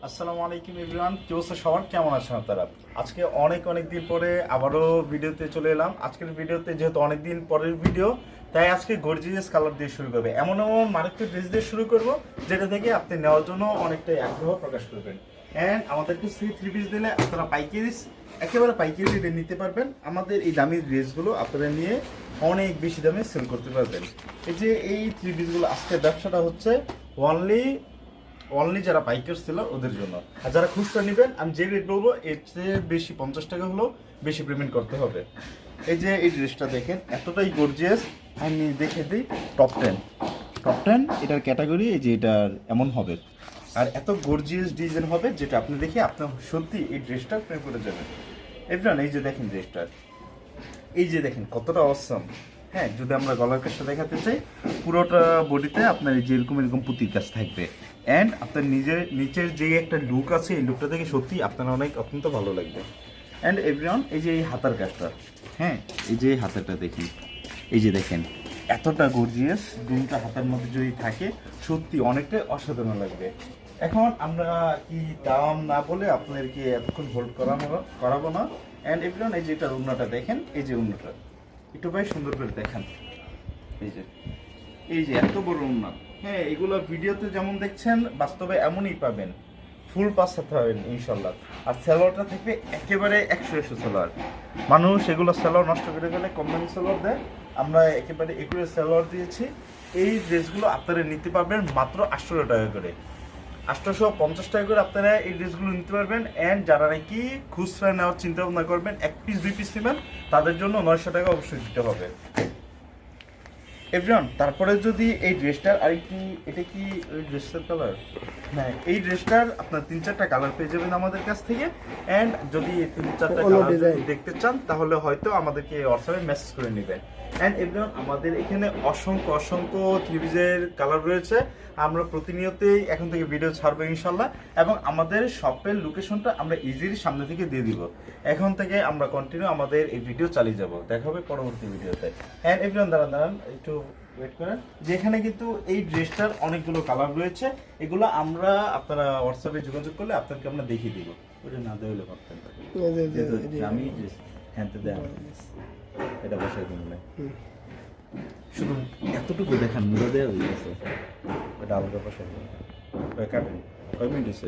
আসসালামু আলাইকুম এভরিওয়ান, কি অবস্থা সবার, কেমন আছেন আপনারা? আজকে অনেক দিন পরে আবারও ভিডিওতে চলে এলাম। আজকের ভিডিওতে যেহেতু অনেক দিন পরের ভিডিও, তাই আজকে গর্জিয়াস কালার দিয়ে শুরু করবে, এমন মারাত্মক ড্রেস দিয়ে শুরু করব যেটা থেকে আপনি নেওয়ার জন্য অনেকটাই আগ্রহ প্রকাশ করবেন। অ্যান্ড আমাদের কাছে থ্রি পিস দিলে আপনারা একেবারে পাইকারি রেটে নিতে পারবেন। আমাদের এই দামি ড্রেসগুলো আপনারা নিয়ে অনেক বেশি দামে সেল করতে পারবেন। এই থ্রি পিসগুলো আজকের ব্যবসাটা হচ্ছে অনলি যারা বাইকার ছিল ওদের জন্য। আর যারা খুচরা নেবেন, আমি যে রেট বলবো এর চেয়ে বেশি 50 টাকা হলেও বেশি পেমেন্ট করতে হবে। এই ড্রেসটা দেখেন, এতটাই গর্জিয়াস। আমি দেখে দিই টপ টেন এটার ক্যাটাগরি, এটার এমন হবে। আর এত গর্জিয়াস ডিজাইন হবে যেটা আপনি দেখে আপনার সত্যি এই ড্রেসটা প্রেম করে যাবেন। এভরিওয়ান, এই যে দেখেন কতটা অসম। হ্যাঁ, যদি আমরা গলার কাজটা দেখাতে চাই, পুরোটা বডিতে আপনার এই যে এরকম পুঁতির কাজ থাকবে। অ্যান্ড আপনার নিচের যে একটা লুক আছে, এই লুকটা দেখে সত্যি আপনার অত্যন্ত ভালো লাগবে। অ্যান্ড এভরিওয়ান, এই হাতার কাজটা, হ্যাঁ, হাতারটা দেখেন এতটা গর্জিয়াস। দুটা হাতার মধ্যে যদি থাকে সত্যি অনেকটাই অসাধারণ লাগবে। এখন আমরা কি দাম না বলে আপনাদেরকে এতক্ষণ হোল্ড করাবো না। অ্যান্ড এভরিওয়ান, এটার উন্নাটা দেখেন, উন্নাটা একটু ভাই সুন্দর করে দেখেন। এই যে এত বড় উন্না, হ্যাঁ, এগুলো ভিডিওতে যেমন দেখছেন বাস্তবে এমনই পাবেন। ফুল পাস হতে হবে ইনশাল্লাহ। আর সেলোয়ারটা থাকবে একেবারে 100 সেলোয়ার। মানুষ এগুলো সেলোয়ার নষ্ট করে ফেলে, কোম্পানি সেলোয়ার দেয়, আমরা একেবারে একুরেট সেলোয়ার দিয়েছি। এই ড্রেসগুলো আপনারা নিতে পারবেন মাত্র 800 টাকা করে, 850 টাকা করে আপনারা এই ড্রেসগুলো নিতে পারবেন। অ্যান্ড যারা নাকি খুচরা নেওয়ার চিন্তা ভাবনা করবেন, 1 পিস 2 পিস নেবেন, তাদের জন্য 900 টাকা অবশ্যই দিতে হবে। এভরিওয়ান, তারপরে যদি এই ড্রেসটার এটা কি ওই ড্রেসটার কালার? হ্যাঁ, এই ড্রেসটার আপনার 3-4টা কালার পেয়ে যাবেন আমাদের কাছ থেকে। অ্যান্ড যদি 3-4টা কালার দেখতে চান তাহলে হয়তো আমাদেরকে হোয়াটসঅ্যাপে মেসেজ করে নেবেন। অ্যান্ড এভরিওয়ান, আমাদের এখানে অসংখ্য থ্রি পিসের কালার রয়েছে। আমরা প্রতিনিয়তই এখন থেকে ভিডিও ছাড়বো ইনশাল্লাহ। এবং আমাদের শপের লোকেশনটা আমরা ইজিলি সামনে থেকে দিয়ে দিব। এখন থেকে আমরা কন্টিনিউ আমাদের এই ভিডিও চালিয়ে যাব। দেখা হবে পরবর্তী ভিডিওতে। অ্যান্ড এভরিওয়ান, দাঁড়ান একটু ওয়েট করেন। যেখানে কিন্তু এই ড্রেসটার অনেকগুলো কালার রয়েছে, এগুলো আমরা আপনারা হোয়াটসঅ্যাপে যোগাযোগ করলে আপনাকে আমরা দেখিয়ে দিব। ওটা না দেওয়া হলে পারতেন, আমি হ্যাঁ তো দেখ এটা বসাই দিন, শুধু এতটুকু দেখান, মুড়ে দেওয়া হয়ে গেছে। ওটা আলাদা বসাই কাটেন। কয় মিনিট হয়েছে?